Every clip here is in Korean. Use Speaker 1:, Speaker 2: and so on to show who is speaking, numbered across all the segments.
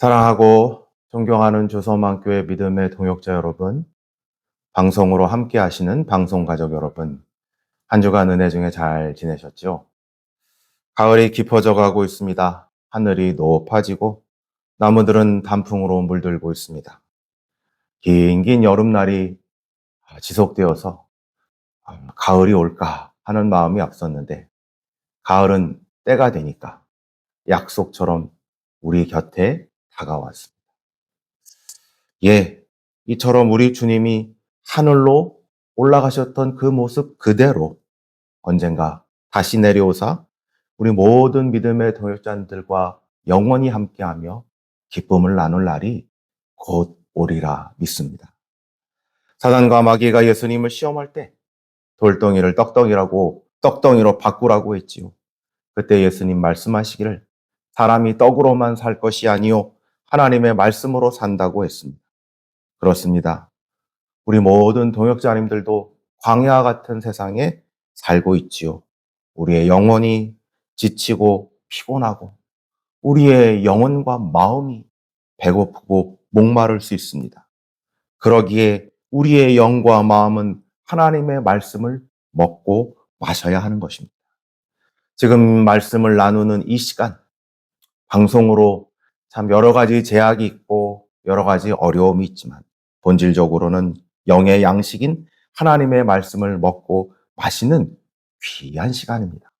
Speaker 1: 사랑하고 존경하는 주서만교회 믿음의 동역자 여러분, 방송으로 함께 하시는 방송가족 여러분, 한 주간 은혜 중에 잘 지내셨죠? 가을이 깊어져 가고 있습니다. 하늘이 높아지고 나무들은 단풍으로 물들고 있습니다. 긴 여름날이 지속되어서 가을이 올까 하는 마음이 앞섰는데, 가을은 때가 되니까 약속처럼 우리 곁에 다가왔습니다. 예, 이처럼 우리 주님이 하늘로 올라가셨던 그 모습 그대로 언젠가 다시 내려오사 우리 모든 믿음의 동역자들과 영원히 함께하며 기쁨을 나눌 날이 곧 오리라 믿습니다. 사단과 마귀가 예수님을 시험할 때 돌덩이를 떡덩이로 바꾸라고 했지요. 그때 예수님 말씀하시기를 사람이 떡으로만 살 것이 아니요 하나님의 말씀으로 산다고 했습니다. 그렇습니다. 우리 모든 동역자님들도 광야 같은 세상에 살고 있지요. 우리의 영혼이 지치고 피곤하고 우리의 영혼과 마음이 배고프고 목마를 수 있습니다. 그러기에 우리의 영과 마음은 하나님의 말씀을 먹고 마셔야 하는 것입니다. 지금 말씀을 나누는 이 시간, 방송으로 참 여러 가지 제약이 있고 여러 가지 어려움이 있지만 본질적으로는 영의 양식인 하나님의 말씀을 먹고 마시는 귀한 시간입니다.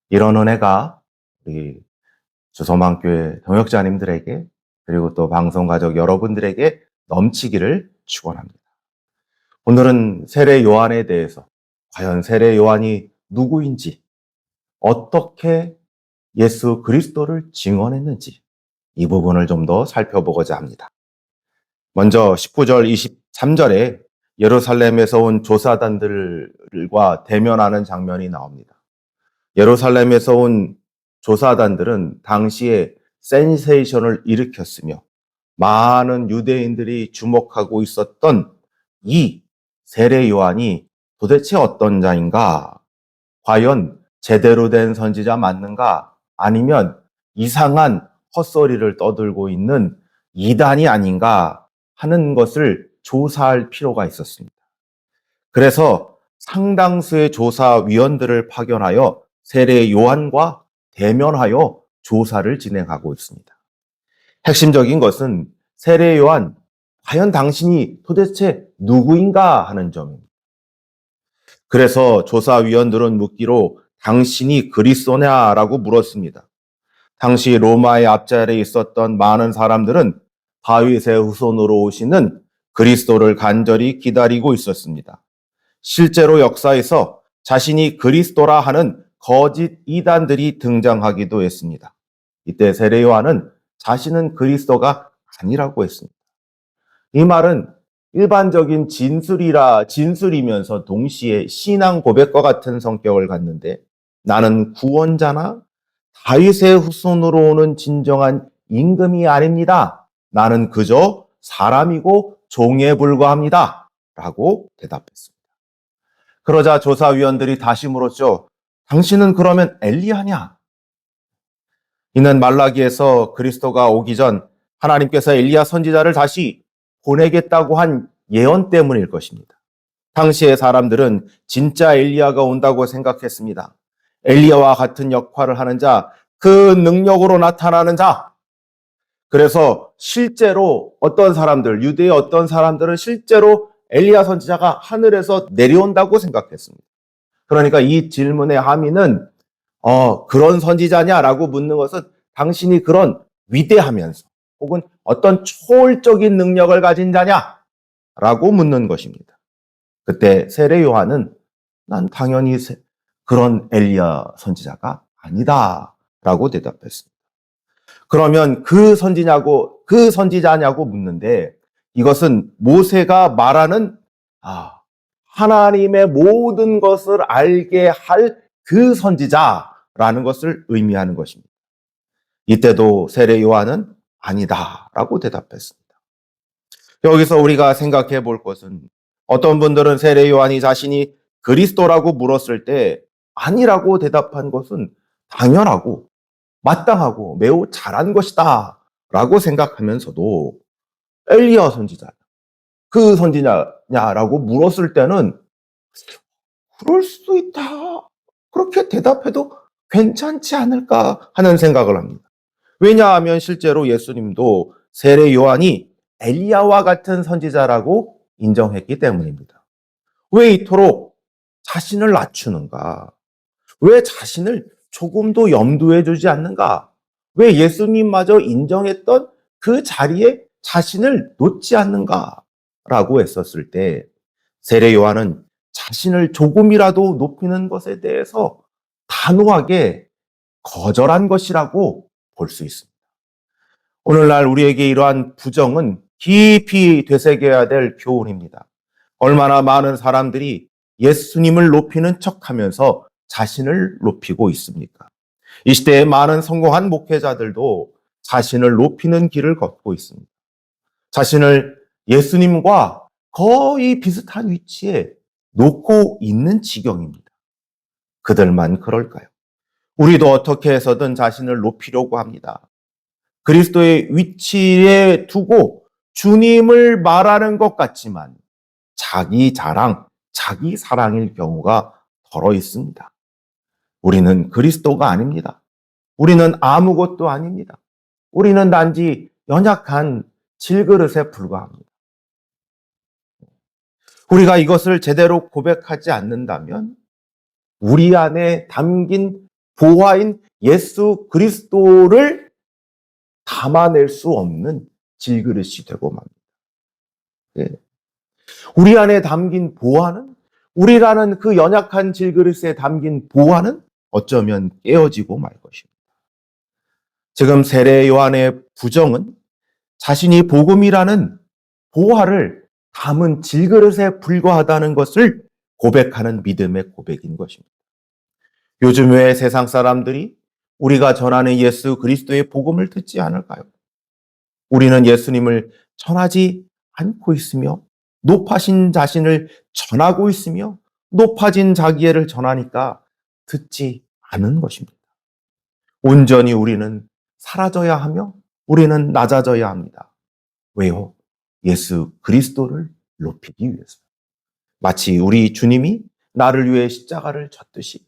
Speaker 1: 이런 은혜가 우리 주소망교회 동역자님들에게 그리고 또 방송가족 여러분들에게 넘치기를 축원합니다. 오늘은 세례 요한에 대해서 과연 세례 요한이 누구인지, 어떻게 예수 그리스도를 증언했는지 이 부분을 좀 더 살펴보고자 합니다. 먼저 19절, 23절에 예루살렘에서 온 조사단들과 대면하는 장면이 나옵니다. 예루살렘에서 온 조사단들은 당시에 센세이션을 일으켰으며 많은 유대인들이 주목하고 있었던 이 세례 요한이 도대체 어떤 자인가? 과연 제대로 된 선지자 맞는가? 아니면 이상한 헛소리를 떠들고 있는 이단이 아닌가 하는 것을 조사할 필요가 있었습니다. 그래서 상당수의 조사위원들을 파견하여 세례 요한과 대면하여 조사를 진행하고 있습니다. 핵심적인 것은 세례 요한, 과연 당신이 도대체 누구인가 하는 점입니다. 그래서 조사위원들은 묻기로 당신이 그리스도냐라고 물었습니다. 당시 로마의 앞자리에 있었던 많은 사람들은 다윗의 후손으로 오시는 그리스도를 간절히 기다리고 있었습니다. 실제로 역사에서 자신이 그리스도라 하는 거짓 이단들이 등장하기도 했습니다. 이때 세례 요한은 자신은 그리스도가 아니라고 했습니다. 이 말은 일반적인 진술이면서 동시에 신앙 고백과 같은 성격을 갖는데, 나는 구원자나 다윗의 후손으로 오는 진정한 임금이 아닙니다. 나는 그저 사람이고 종에 불과합니다. 라고 대답했습니다. 그러자 조사위원들이 다시 물었죠. 당신은 그러면 엘리야냐? 이는 말라기에서 그리스도가 오기 전 하나님께서 엘리야 선지자를 다시 보내겠다고 한 예언 때문일 것입니다. 당시의 사람들은 진짜 엘리야가 온다고 생각했습니다. 엘리야와 같은 역할을 하는 자, 그 능력으로 나타나는 자. 그래서 실제로 유대의 어떤 사람들은 실제로 엘리야 선지자가 하늘에서 내려온다고 생각했습니다. 그러니까 이 질문의 함의는 그런 선지자냐라고 묻는 것은 당신이 그런 위대하면서 혹은 어떤 초월적인 능력을 가진 자냐라고 묻는 것입니다. 그때 세례 요한은 난 당연히 그런 엘리야 선지자가 아니다라고 대답했습니다. 그러면 그 선지자냐고 묻는데, 이것은 모세가 말하는 하나님의 모든 것을 알게 할 그 선지자라는 것을 의미하는 것입니다. 이때도 세례 요한은 아니다라고 대답했습니다. 여기서 우리가 생각해 볼 것은, 어떤 분들은 세례 요한이 자신이 그리스도라고 물었을 때 아니라고 대답한 것은 당연하고 마땅하고 매우 잘한 것이다 라고 생각하면서도 엘리야 선지자, 그 선지자냐라고 물었을 때는 그럴 수도 있다. 그렇게 대답해도 괜찮지 않을까 하는 생각을 합니다. 왜냐하면 실제로 예수님도 세례 요한이 엘리야와 같은 선지자라고 인정했기 때문입니다. 왜 이토록 자신을 낮추는가? 왜 자신을 조금도 염두에 두지 않는가? 왜 예수님마저 인정했던 그 자리에 자신을 놓지 않는가? 라고 했었을 때 세례 요한은 자신을 조금이라도 높이는 것에 대해서 단호하게 거절한 것이라고 볼 수 있습니다. 오늘날 우리에게 이러한 부정은 깊이 되새겨야 될 교훈입니다. 얼마나 많은 사람들이 예수님을 높이는 척하면서 자신을 높이고 있습니까? 이 시대에 많은 성공한 목회자들도 자신을 높이는 길을 걷고 있습니다. 자신을 예수님과 거의 비슷한 위치에 놓고 있는 지경입니다. 그들만 그럴까요? 우리도 어떻게 해서든 자신을 높이려고 합니다. 그리스도의 위치에 두고 주님을 말하는 것 같지만 자기 자랑, 자기 사랑일 경우가 덜어 있습니다. 우리는 그리스도가 아닙니다. 우리는 아무것도 아닙니다. 우리는 단지 연약한 질그릇에 불과합니다. 우리가 이것을 제대로 고백하지 않는다면 우리 안에 담긴 보화인 예수 그리스도를 담아낼 수 없는 질그릇이 되고 맙니다. 네. 우리 안에 담긴 보화는, 우리라는 그 연약한 질그릇에 담긴 보화는 어쩌면 깨어지고 말 것입니다. 지금 세례 요한의 부정은 자신이 복음이라는 보화를 담은 질그릇에 불과하다는 것을 고백하는 믿음의 고백인 것입니다. 요즘 왜 세상 사람들이 우리가 전하는 예수 그리스도의 복음을 듣지 않을까요? 우리는 예수님을 전하지 않고 있으며 높아신 자신을 전하고 있으며 높아진 자기애를 전하니까 듣지 않은 것입니다. 온전히 우리는 사라져야 하며 우리는 낮아져야 합니다. 왜요? 예수 그리스도를 높이기 위해서. 마치 우리 주님이 나를 위해 십자가를 졌듯이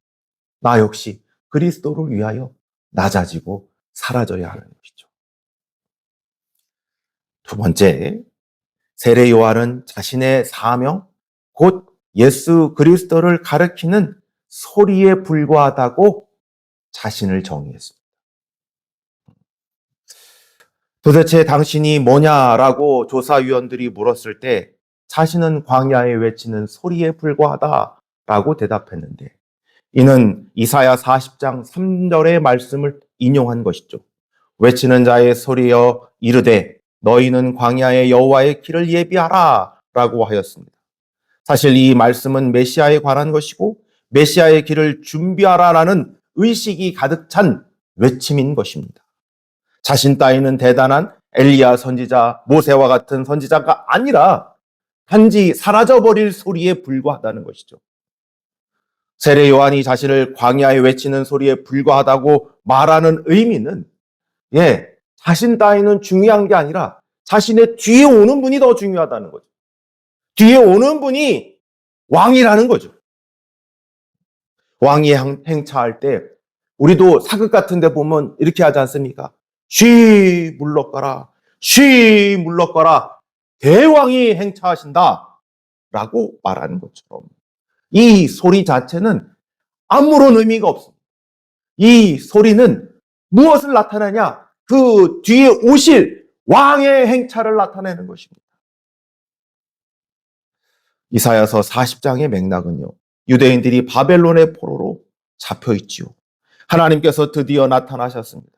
Speaker 1: 나 역시 그리스도를 위하여 낮아지고 사라져야 하는 것이죠. 두 번째, 세례 요한은 자신의 사명, 곧 예수 그리스도를 가리키는 소리에 불과하다고 자신을 정의했습니다. 도대체 당신이 뭐냐라고 조사위원들이 물었을 때 자신은 광야에 외치는 소리에 불과하다라고 대답했는데 이는 이사야 40장 3절의 말씀을 인용한 것이죠. 외치는 자의 소리여 이르되 너희는 광야에 여호와의 길을 예비하라 라고 하였습니다. 사실 이 말씀은 메시아에 관한 것이고 메시아의 길을 준비하라라는 의식이 가득 찬 외침인 것입니다. 자신 따위는 대단한 엘리야 선지자, 모세와 같은 선지자가 아니라 단지 사라져버릴 소리에 불과하다는 것이죠. 세례 요한이 자신을 광야에 외치는 소리에 불과하다고 말하는 의미는 자신 따위는 중요한 게 아니라 자신의 뒤에 오는 분이 더 중요하다는 거죠. 뒤에 오는 분이 왕이라는 거죠. 왕이 행차할 때 우리도 사극 같은 데 보면 이렇게 하지 않습니까? 쉬 물러가라, 쉬 물러가라, 대왕이 행차하신다 라고 말하는 것처럼 이 소리 자체는 아무런 의미가 없습니다. 이 소리는 무엇을 나타내냐? 그 뒤에 오실 왕의 행차를 나타내는 것입니다. 이사야서 40장의 맥락은요, 유대인들이 바벨론의 포로로 잡혀 있지요. 하나님께서 드디어 나타나셨습니다.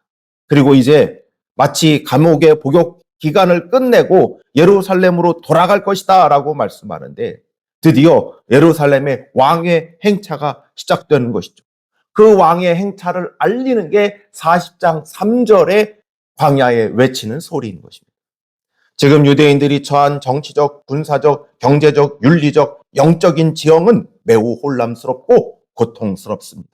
Speaker 1: 그리고 이제 마치 감옥의 복역 기간을 끝내고 예루살렘으로 돌아갈 것이다 라고 말씀하는데 드디어 예루살렘의 왕의 행차가 시작되는 것이죠. 그 왕의 행차를 알리는 게 40장 3절의 광야에 외치는 소리인 것입니다. 지금 유대인들이 처한 정치적, 군사적, 경제적, 윤리적, 영적인 지형은 매우 혼란스럽고 고통스럽습니다.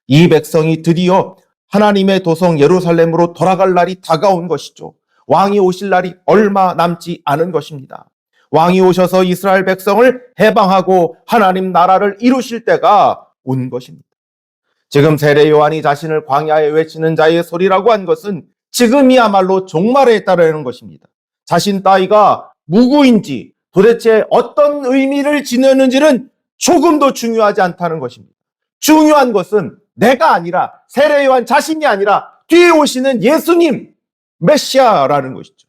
Speaker 1: 이 백성이 드디어 하나님의 도성 예루살렘으로 돌아갈 날이 다가온 것이죠. 왕이 오실 날이 얼마 남지 않은 것입니다. 왕이 오셔서 이스라엘 백성을 해방하고 하나님 나라를 이루실 때가 온 것입니다. 지금 세례 요한이 자신을 광야에 외치는 자의 소리라고 한 것은 지금이야말로 종말에 따르는 것입니다. 자신 따위가 누구인지 도대체 어떤 의미를 지녔는지는 조금도 중요하지 않다는 것입니다. 중요한 것은 내가 아니라 세례 요한 자신이 아니라 뒤에 오시는 예수님 메시아라는 것이죠.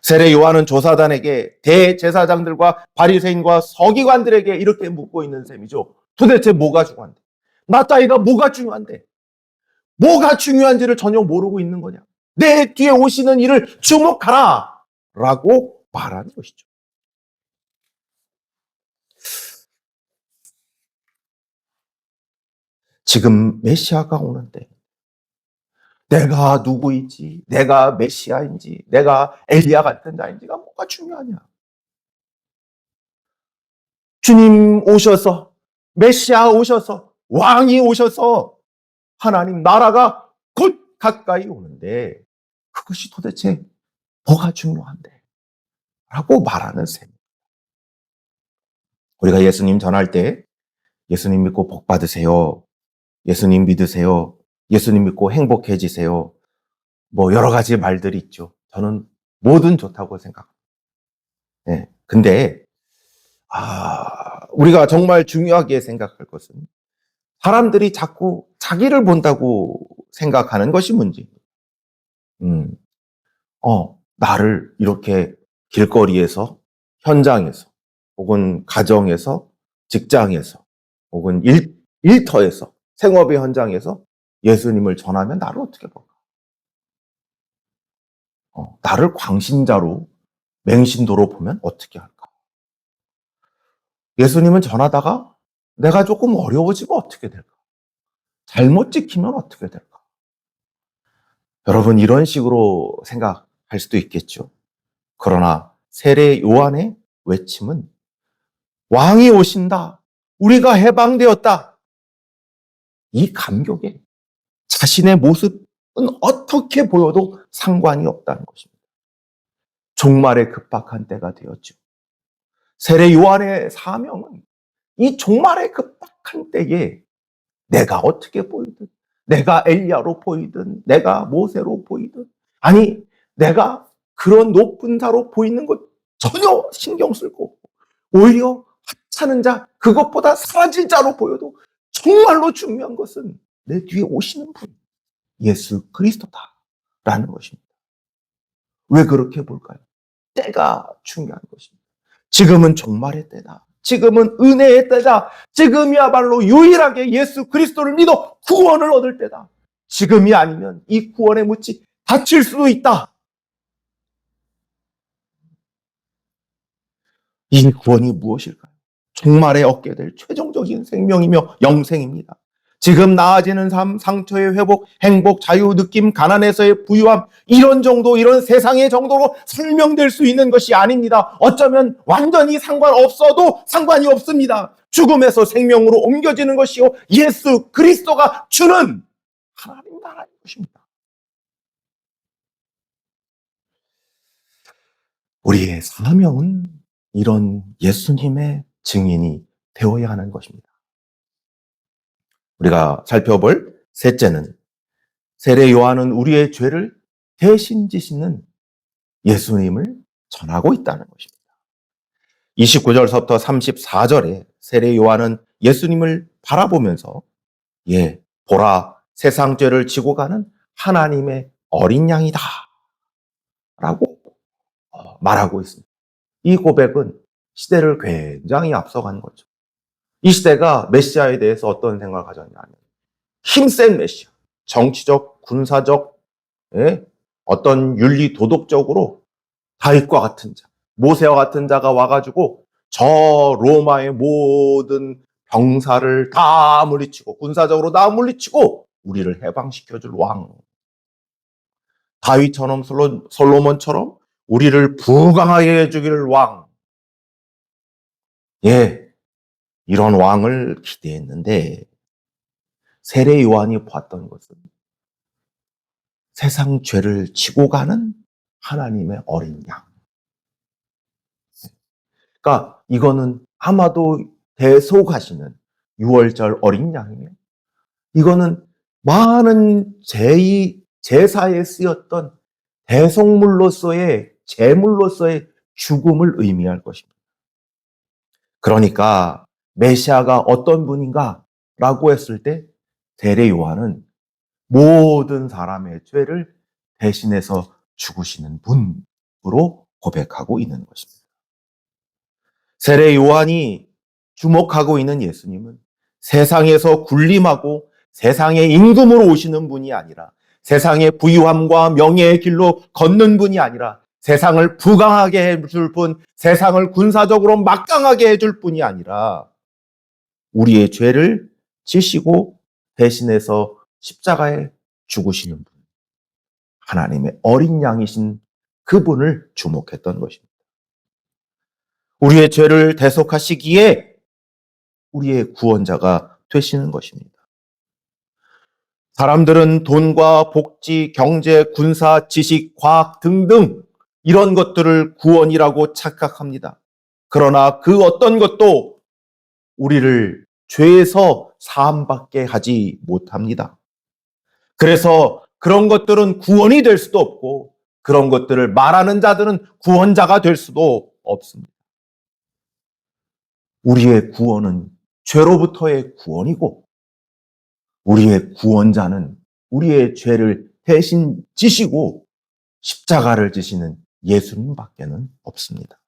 Speaker 1: 세례 요한은 조사단에게 대제사장들과 바리새인과 서기관들에게 이렇게 묻고 있는 셈이죠. 도대체 뭐가 중요한데? 나 따위가 뭐가 중요한데? 뭐가 중요한지를 전혀 모르고 있는 거냐? 내 뒤에 오시는 이를 주목하라! 라고 말하는 것이죠. 지금 메시아가 오는데 내가 누구인지, 내가 메시아인지, 내가 엘리야 같은 자인지가 뭐가 중요하냐? 주님 오셔서, 메시아 오셔서, 왕이 오셔서 하나님 나라가 곧 가까이 오는데 그것이 도대체 뭐가 중요한데? 라고 말하는 셈. 우리가 예수님 전할 때 예수님 믿고 복 받으세요. 예수님 믿으세요. 예수님 믿고 행복해지세요. 뭐 여러 가지 말들이 있죠. 저는 뭐든 좋다고 생각합니다. 네. 근데 우리가 정말 중요하게 생각할 것은 사람들이 자꾸 자기를 본다고 생각하는 것이 문제입니다. 나를 이렇게 길거리에서, 현장에서, 혹은 가정에서, 직장에서, 혹은 일터에서, 생업의 현장에서 예수님을 전하면 나를 어떻게 볼까? 나를 광신자로, 맹신도로 보면 어떻게 할까? 예수님은 전하다가 내가 조금 어려워지면 어떻게 될까? 잘못 지키면 어떻게 될까? 여러분, 이런 식으로 생각할 수도 있겠죠. 그러나 세례 요한의 외침은 왕이 오신다. 우리가 해방되었다. 이 감격에 자신의 모습은 어떻게 보여도 상관이 없다는 것입니다. 종말에 급박한 때가 되었죠. 세례 요한의 사명은 이 종말에 급박한 때에 내가 어떻게 보이든, 내가 엘리야로 보이든, 내가 모세로 보이든, 아니 내가 그런 높은 자로 보이는 것 전혀 신경 쓸고 오히려 하찮은 자, 그것보다 사라질 자로 보여도 정말로 중요한 것은 내 뒤에 오시는 분, 예수 그리스도다라는 것입니다. 왜 그렇게 볼까요? 때가 중요한 것입니다. 지금은 종말의 때다. 지금은 은혜의 때다. 지금이야말로 유일하게 예수 그리스도를 믿어 구원을 얻을 때다. 지금이 아니면 이 구원의 묻이 닫힐 수도 있다. 이 구원이 무엇일까요? 종말에 얻게 될 최종적인 생명이며 영생입니다. 지금 나아지는 삶, 상처의 회복, 행복, 자유, 느낌, 가난에서의 부유함, 이런 정도, 이런 세상의 정도로 설명될 수 있는 것이 아닙니다. 어쩌면 완전히 상관없어도 상관이 없습니다. 죽음에서 생명으로 옮겨지는 것이요, 예수 그리스도가 주는 하나님 나라인 것입니다. 우리의 사명은 이런 예수님의 증인이 되어야 하는 것입니다. 우리가 살펴볼 셋째는 세례 요한은 우리의 죄를 대신 지시는 예수님을 전하고 있다는 것입니다. 29절서부터 34절에 세례 요한은 예수님을 바라보면서 보라 세상 죄를 지고 가는 하나님의 어린 양이다 라고 말하고 있습니다. 이 고백은 시대를 굉장히 앞서간 거죠. 이 시대가 메시아에 대해서 어떤 생각을 가졌냐면 힘센 메시아, 정치적, 군사적, 어떤 윤리 도덕적으로 다윗과 같은 자, 모세와 같은 자가 와가지고 저 로마의 모든 병사를 다 물리치고 군사적으로 다 물리치고 우리를 해방시켜줄 왕, 다윗처럼 솔로몬처럼 우리를 부강하게 해주기를 왕, 이런 왕을 기대했는데 세례 요한이 봤던 것은 세상 죄를 지고 가는 하나님의 어린 양. 그러니까 이거는 아마도 대속하시는 6월절 어린 양이에요. 이거는 많은 제사에 쓰였던 대속물로서의 제물로서의 죽음을 의미할 것입니다. 그러니까 메시아가 어떤 분인가? 라고 했을 때 세례 요한은 모든 사람의 죄를 대신해서 죽으시는 분으로 고백하고 있는 것입니다. 세례 요한이 주목하고 있는 예수님은 세상에서 군림하고 세상의 임금으로 오시는 분이 아니라 세상의 부유함과 명예의 길로 걷는 분이 아니라 세상을 부강하게 해줄 분, 세상을 군사적으로 막강하게 해줄 분이 아니라 우리의 죄를 지시고 대신해서 십자가에 죽으시는 분, 하나님의 어린 양이신 그분을 주목했던 것입니다. 우리의 죄를 대속하시기에 우리의 구원자가 되시는 것입니다. 사람들은 돈과 복지, 경제, 군사, 지식, 과학 등등 이런 것들을 구원이라고 착각합니다. 그러나 그 어떤 것도 우리를 죄에서 사함받게 하지 못합니다. 그래서 그런 것들은 구원이 될 수도 없고 그런 것들을 말하는 자들은 구원자가 될 수도 없습니다. 우리의 구원은 죄로부터의 구원이고 우리의 구원자는 우리의 죄를 대신 지시고 십자가를 지시는 예수님밖에는 없습니다.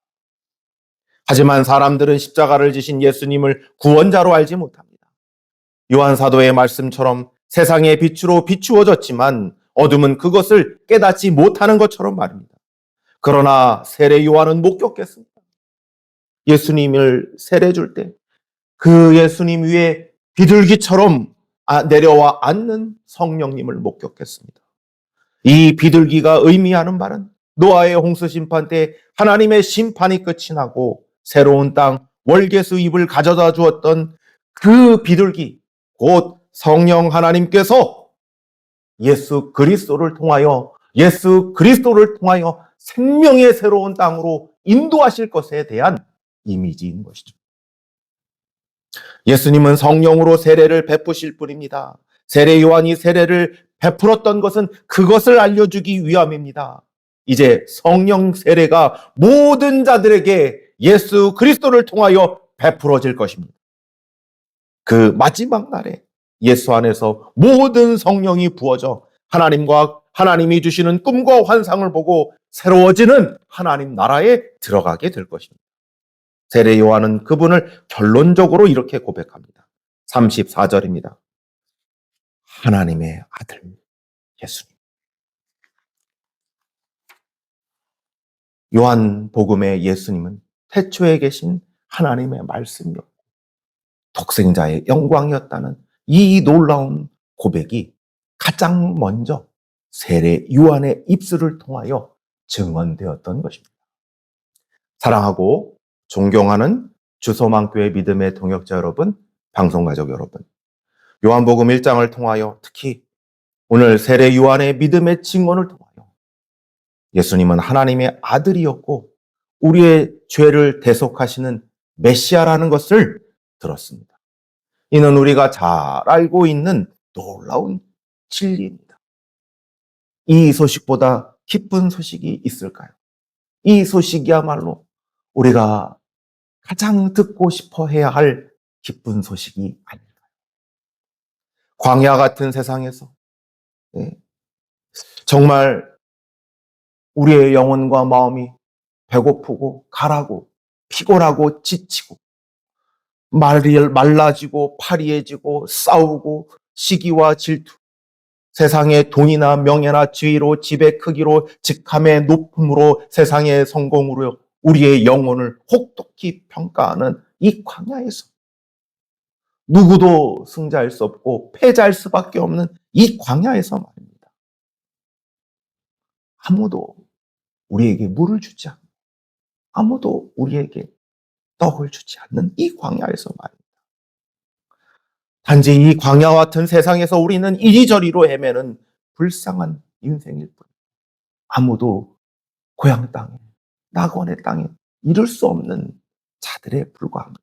Speaker 1: 하지만 사람들은 십자가를 지신 예수님을 구원자로 알지 못합니다. 요한 사도의 말씀처럼 세상의 빛으로 비추어졌지만 어둠은 그것을 깨닫지 못하는 것처럼 말입니다. 그러나 세례 요한은 목격했습니다. 예수님을 세례 줄 때 그 예수님 위에 비둘기처럼 내려와 앉는 성령님을 목격했습니다. 이 비둘기가 의미하는 바는 노아의 홍수 심판 때 하나님의 심판이 끝이 나고 새로운 땅 월계수 잎을 가져다 주었던 그 비둘기, 곧 성령 하나님께서 예수 그리스도를 통하여 생명의 새로운 땅으로 인도하실 것에 대한 이미지인 것이죠. 예수님은 성령으로 세례를 베푸실 분입니다. 세례 요한이 세례를 베풀었던 것은 그것을 알려주기 위함입니다. 이제 성령 세례가 모든 자들에게 예수 그리스도를 통하여 베풀어질 것입니다. 그 마지막 날에 예수 안에서 모든 성령이 부어져 하나님이 주시는 꿈과 환상을 보고 새로워지는 하나님 나라에 들어가게 될 것입니다. 세례 요한은 그분을 결론적으로 이렇게 고백합니다. 34절입니다. 하나님의 아들 예수님. 요한복음의 예수님은 태초에 계신 하나님의 말씀이었고 독생자의 영광이었다는 이 놀라운 고백이 가장 먼저 세례 요한의 입술을 통하여 증언되었던 것입니다. 사랑하고 존경하는 주소망교회 믿음의 동역자 여러분, 방송가족 여러분, 요한복음 1장을 통하여 특히 오늘 세례 요한의 믿음의 증언을 통하여 예수님은 하나님의 아들이었고 우리의 죄를 대속하시는 메시아라는 것을 들었습니다. 이는 우리가 잘 알고 있는 놀라운 진리입니다. 이 소식보다 기쁜 소식이 있을까요? 이 소식이야말로 우리가 가장 듣고 싶어 해야 할 기쁜 소식이 아닐까요? 광야 같은 세상에서 정말 우리의 영혼과 마음이 배고프고 가라고 피곤하고 지치고 말라지고 파리해지고 싸우고 시기와 질투, 세상의 돈이나 명예나 지위로 집의 크기로 직함의 높음으로 세상의 성공으로 우리의 영혼을 혹독히 평가하는 이 광야에서 누구도 승자할 수 없고 패자할 수밖에 없는 이 광야에서 말입니다. 아무도 우리에게 물을 주지 않고 아무도 우리에게 떡을 주지 않는 이 광야에서 말입니다. 단지 이 광야 같은 세상에서 우리는 이리저리로 헤매는 불쌍한 인생일 뿐. 아무도 고향 땅에, 낙원의 땅에 이룰 수 없는 자들에 불과합니다.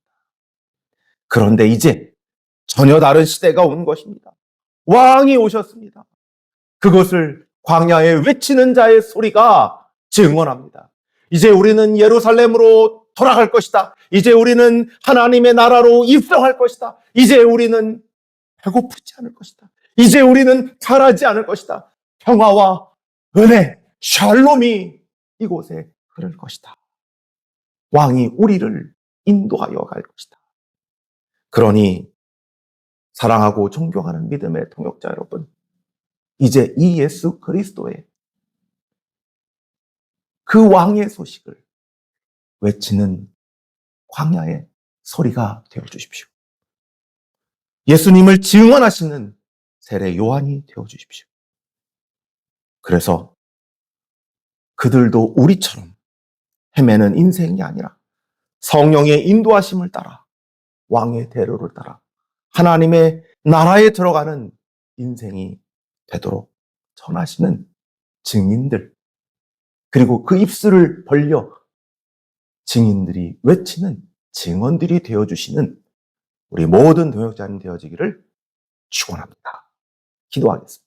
Speaker 1: 그런데 이제 전혀 다른 시대가 온 것입니다. 왕이 오셨습니다. 그것을 광야에 외치는 자의 소리가 증언합니다. 이제 우리는 예루살렘으로 돌아갈 것이다. 이제 우리는 하나님의 나라로 입성할 것이다. 이제 우리는 배고프지 않을 것이다. 이제 우리는 가라지 않을 것이다. 평화와 은혜, 샬롬이 이곳에 흐를 것이다. 왕이 우리를 인도하여 갈 것이다. 그러니 사랑하고 존경하는 믿음의 동역자 여러분, 이제 이 예수 그리스도의 그 왕의 소식을 외치는 광야의 소리가 되어주십시오. 예수님을 증언하시는 세례 요한이 되어주십시오. 그래서 그들도 우리처럼 헤매는 인생이 아니라 성령의 인도하심을 따라 왕의 대로를 따라 하나님의 나라에 들어가는 인생이 되도록 전하시는 증인들, 그리고 그 입술을 벌려 증인들이 외치는 증언들이 되어주시는 우리 모든 동역자님 되어지기를 축원합니다. 기도하겠습니다.